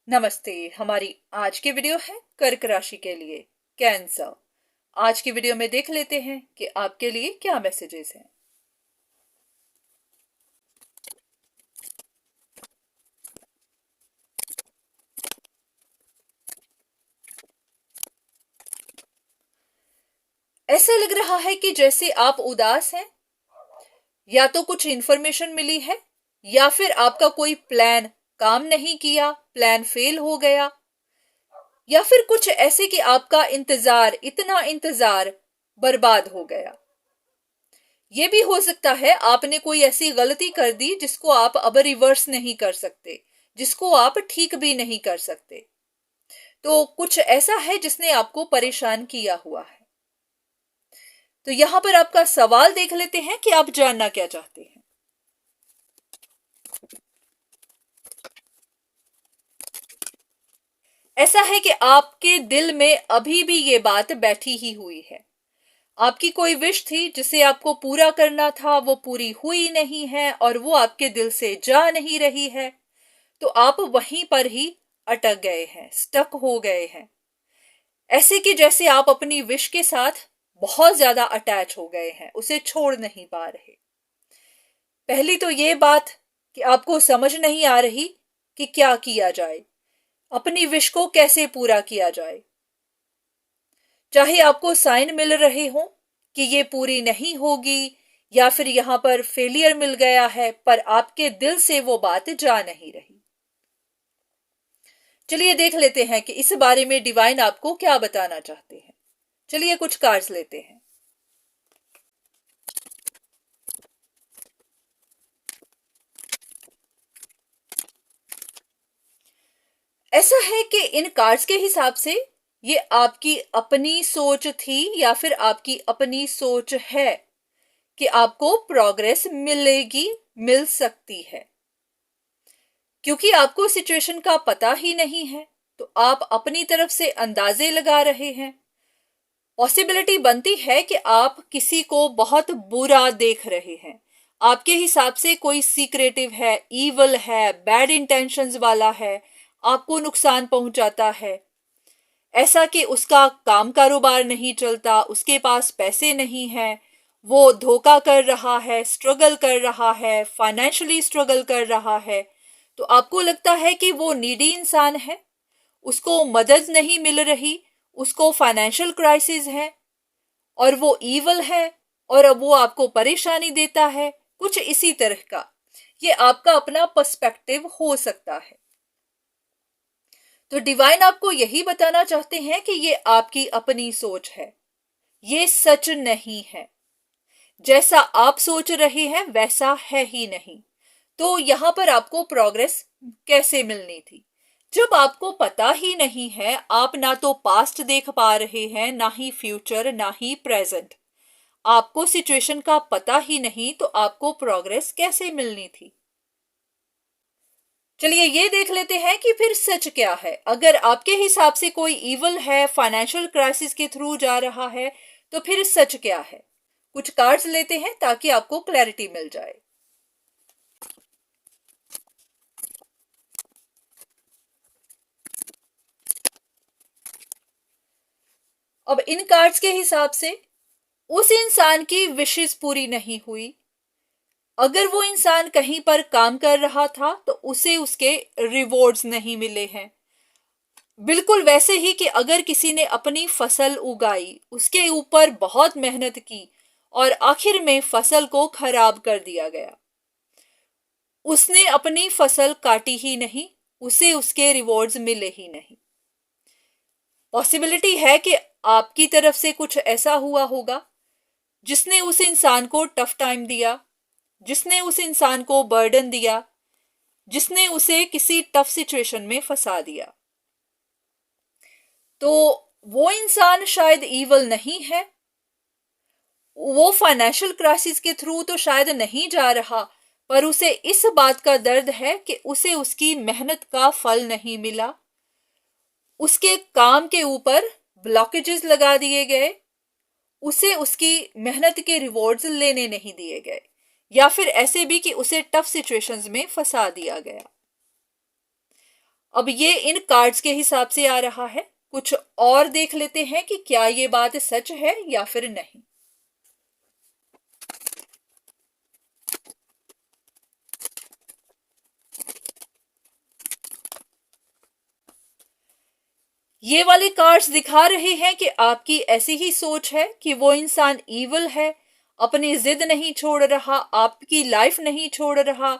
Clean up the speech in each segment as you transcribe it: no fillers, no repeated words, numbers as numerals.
नमस्ते। हमारी आज की वीडियो है कर्क राशि के लिए, कैंसर। आज की वीडियो में देख लेते हैं कि आपके लिए क्या मैसेजेस हैं। ऐसा लग रहा है कि जैसे आप उदास हैं, या तो कुछ इंफॉर्मेशन मिली है, या फिर आपका कोई प्लान काम नहीं किया, प्लान फेल हो गया, या फिर कुछ ऐसे कि आपका इंतजार, इतना इंतजार बर्बाद हो गया। ये भी हो सकता है आपने कोई ऐसी गलती कर दी जिसको आप अब रिवर्स नहीं कर सकते, जिसको आप ठीक भी नहीं कर सकते। तो कुछ ऐसा है जिसने आपको परेशान किया हुआ है। तो यहां पर आपका सवाल देख लेते हैं कि आप जानना क्या चाहते हैं। ऐसा है कि आपके दिल में अभी भी ये बात बैठी ही हुई है। आपकी कोई विश थी जिसे आपको पूरा करना था, वो पूरी हुई नहीं है और वो आपके दिल से जा नहीं रही है। तो आप वहीं पर ही अटक गए हैं, स्टक हो गए हैं। ऐसे कि जैसे आप अपनी विश के साथ बहुत ज्यादा अटैच हो गए हैं, उसे छोड़ नहीं पा रहे। पहली तो ये बात कि आपको समझ नहीं आ रही कि क्या किया जाए, अपनी विश को कैसे पूरा किया जाए। चाहे आपको साइन मिल रहे हो कि ये पूरी नहीं होगी, या फिर यहां पर फेलियर मिल गया है, पर आपके दिल से वो बात जा नहीं रही। चलिए देख लेते हैं कि इस बारे में डिवाइन आपको क्या बताना चाहते हैं। चलिए कुछ कार्ड्स लेते हैं। ऐसा है कि इन कार्ड्स के हिसाब से ये आपकी अपनी सोच थी, या फिर आपकी अपनी सोच है कि आपको प्रोग्रेस मिलेगी, मिल सकती है। क्योंकि आपको सिचुएशन का पता ही नहीं है, तो आप अपनी तरफ से अंदाजे लगा रहे हैं। पॉसिबिलिटी बनती है कि आप किसी को बहुत बुरा देख रहे हैं। आपके हिसाब से कोई सीक्रेटिव है, ईवल है, बैड इंटेंशंस वाला है, आपको नुकसान पहुंचाता है। ऐसा कि उसका काम कारोबार नहीं चलता, उसके पास पैसे नहीं है, वो धोखा कर रहा है, स्ट्रगल कर रहा है, फाइनेंशियली स्ट्रगल कर रहा है। तो आपको लगता है कि वो नीडी इंसान है, उसको मदद नहीं मिल रही, उसको फाइनेंशियल क्राइसिस है, और वो ईवल है, और अब वो आपको परेशानी देता है। कुछ इसी तरह का ये आपका अपना पर्सपेक्टिव हो सकता है। तो डिवाइन आपको यही बताना चाहते हैं कि ये आपकी अपनी सोच है, ये सच नहीं है। जैसा आप सोच रहे हैं वैसा है ही नहीं। तो यहां पर आपको प्रोग्रेस कैसे मिलनी थी, जब आपको पता ही नहीं है। आप ना तो पास्ट देख पा रहे हैं, ना ही फ्यूचर, ना ही प्रेजेंट। आपको सिचुएशन का पता ही नहीं, तो आपको प्रोग्रेस कैसे मिलनी थी। चलिए ये देख लेते हैं कि फिर सच क्या है। अगर आपके हिसाब से कोई इवल है, फाइनेंशियल क्राइसिस के थ्रू जा रहा है, तो फिर सच क्या है। कुछ कार्ड्स लेते हैं ताकि आपको क्लैरिटी मिल जाए। अब इन कार्ड्स के हिसाब से उस इंसान की विशेष पूरी नहीं हुई। अगर वो इंसान कहीं पर काम कर रहा था तो उसे उसके रिवॉर्ड्स नहीं मिले हैं। बिल्कुल वैसे ही कि अगर किसी ने अपनी फसल उगाई, उसके ऊपर बहुत मेहनत की, और आखिर में फसल को खराब कर दिया गया। उसने अपनी फसल काटी ही नहीं, उसे उसके रिवॉर्ड्स मिले ही नहीं। पॉसिबिलिटी है कि आपकी तरफ से कुछ ऐसा हुआ होगा जिसने उस इंसान को टफ टाइम दिया, जिसने उस इंसान को बर्डन दिया, जिसने उसे किसी टफ सिचुएशन में फंसा दिया। तो वो इंसान शायद ईवल नहीं है, वो फाइनेंशियल क्राइसिस के थ्रू तो शायद नहीं जा रहा, पर उसे इस बात का दर्द है कि उसे उसकी मेहनत का फल नहीं मिला। उसके काम के ऊपर ब्लॉकेजेस लगा दिए गए, उसे उसकी मेहनत के रिवॉर्ड्स लेने नहीं दिए गए, या फिर ऐसे भी कि उसे टफ सिचुएशंस में फंसा दिया गया। अब ये इन कार्ड्स के हिसाब से आ रहा है। कुछ और देख लेते हैं कि क्या ये बात सच है या फिर नहीं। ये वाले कार्ड्स दिखा रहे हैं कि आपकी ऐसी ही सोच है कि वो इंसान ईवल है, अपनी जिद नहीं छोड़ रहा, आपकी लाइफ नहीं छोड़ रहा।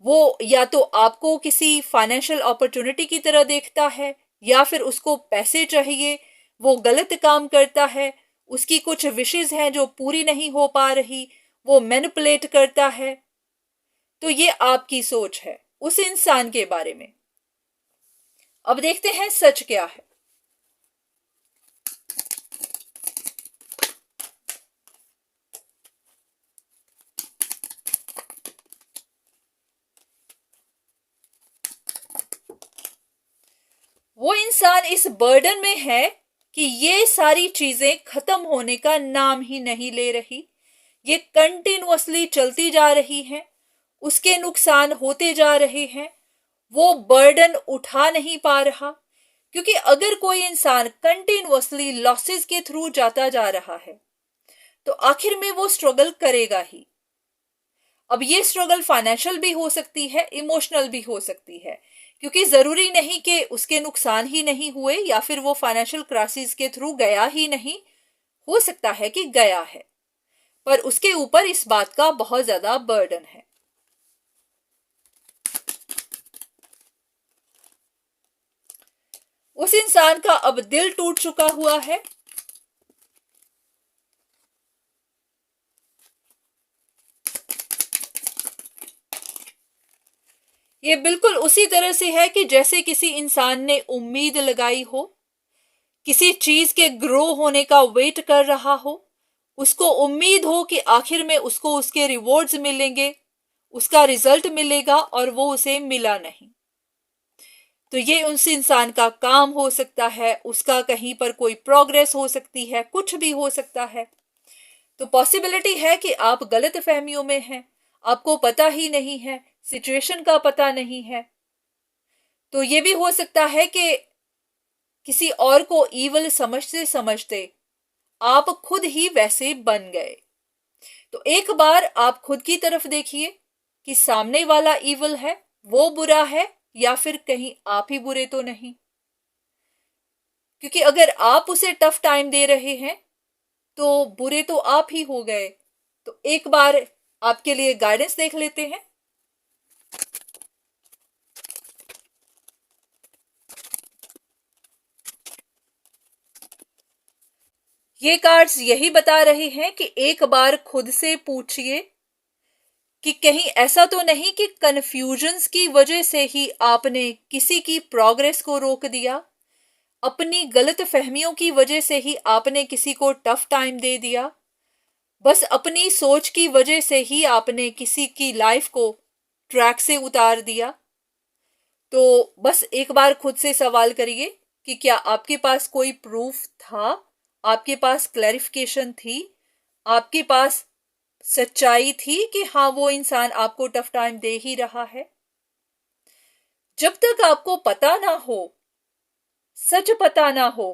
वो या तो आपको किसी फाइनेंशियल अपॉर्चुनिटी की तरह देखता है, या फिर उसको पैसे चाहिए, वो गलत काम करता है, उसकी कुछ विशेस हैं जो पूरी नहीं हो पा रही, वो मैनिपुलेट करता है। तो ये आपकी सोच है उस इंसान के बारे में। अब देखते हैं सच क्या है। वो इंसान इस बर्डन में है कि ये सारी चीजें खत्म होने का नाम ही नहीं ले रही, ये कंटिन्यूअसली चलती जा रही हैं, उसके नुकसान होते जा रहे हैं, वो बर्डन उठा नहीं पा रहा। क्योंकि अगर कोई इंसान कंटिन्यूअसली लॉसेस के थ्रू जाता जा रहा है तो आखिर में वो स्ट्रगल करेगा ही। अब ये स्ट्रगल फाइनेंशियल भी हो सकती है, इमोशनल भी हो सकती है, क्योंकि जरूरी नहीं कि उसके नुकसान ही नहीं हुए या फिर वो फाइनेंशियल क्राइसिस के थ्रू गया ही नहीं, हो सकता है कि गया है, पर उसके ऊपर इस बात का बहुत ज्यादा बर्डन है। उस इंसान का अब दिल टूट चुका हुआ है। ये बिल्कुल उसी तरह से है कि जैसे किसी इंसान ने उम्मीद लगाई हो, किसी चीज के ग्रो होने का वेट कर रहा हो, उसको उम्मीद हो कि आखिर में उसको उसके रिवॉर्ड्स मिलेंगे, उसका रिजल्ट मिलेगा, और वो उसे मिला नहीं। तो ये उस इंसान का काम हो सकता है, उसका कहीं पर कोई प्रोग्रेस हो सकती है, कुछ भी हो सकता है। तो पॉसिबिलिटी है कि आप गलत फहमियों में हैं, आपको पता ही नहीं है, सिचुएशन का पता नहीं है। तो ये भी हो सकता है कि किसी और को ईवल समझते समझते आप खुद ही वैसे बन गए। तो एक बार आप खुद की तरफ देखिए कि सामने वाला ईवल है, वो बुरा है, या फिर कहीं आप ही बुरे तो नहीं। क्योंकि अगर आप उसे टफ टाइम दे रहे हैं तो बुरे तो आप ही हो गए। तो एक बार आपके लिए गाइडेंस देख लेते हैं। ये कार्ड्स यही बता रहे हैं कि एक बार खुद से पूछिए कि कहीं ऐसा तो नहीं कि कंफ्यूजन्स की वजह से ही आपने किसी की प्रोग्रेस को रोक दिया, अपनी गलत फहमियों की वजह से ही आपने किसी को टफ टाइम दे दिया, बस अपनी सोच की वजह से ही आपने किसी की लाइफ को ट्रैक से उतार दिया। तो बस एक बार खुद से सवाल करिए कि क्या आपके पास कोई प्रूफ था, आपके पास क्लैरिफिकेशन थी, आपके पास सच्चाई थी कि हाँ वो इंसान आपको टफ टाइम दे ही रहा है। जब तक आपको पता ना हो, सच पता ना हो,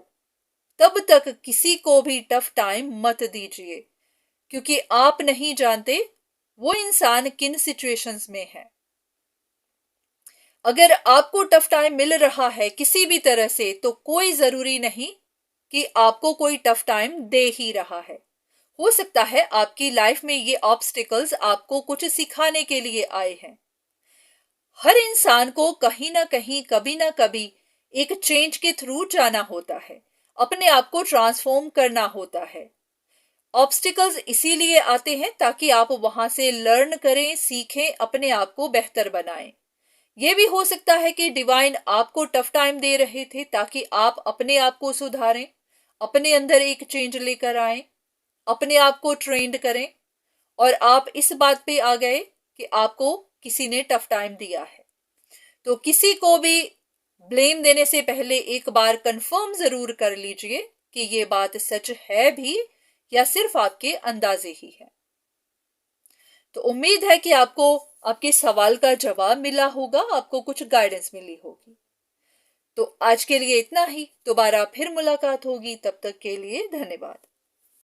तब तक किसी को भी टफ टाइम मत दीजिए, क्योंकि आप नहीं जानते वो इंसान किन सिचुएशंस में है। अगर आपको टफ टाइम मिल रहा है किसी भी तरह से, तो कोई जरूरी नहीं कि आपको कोई टफ टाइम दे ही रहा है। हो सकता है आपकी लाइफ में ये ऑब्स्टिकल्स आपको कुछ सिखाने के लिए आए हैं। हर इंसान को कहीं ना कहीं, कभी ना कभी एक चेंज के थ्रू जाना होता है, अपने आप को ट्रांसफॉर्म करना होता है। ऑब्स्टिकल्स इसीलिए आते हैं ताकि आप वहां से लर्न करें, सीखें, अपने आप को बेहतर बनाएं। यह भी हो सकता है कि डिवाइन आपको टफ टाइम दे रहे थे ताकि आप अपने आप को सुधारें, अपने अंदर एक चेंज लेकर आए, अपने आप को ट्रेंड करें, और आप इस बात पे आ गए कि आपको किसी ने टफ टाइम दिया है। तो किसी को भी ब्लेम देने से पहले एक बार कंफर्म जरूर कर लीजिए कि ये बात सच है भी या सिर्फ आपके अंदाजे ही है। तो उम्मीद है कि आपको आपके सवाल का जवाब मिला होगा, आपको कुछ गाइडेंस मिली होगी। तो आज के लिए इतना ही, दोबारा फिर मुलाकात होगी, तब तक के लिए धन्यवाद।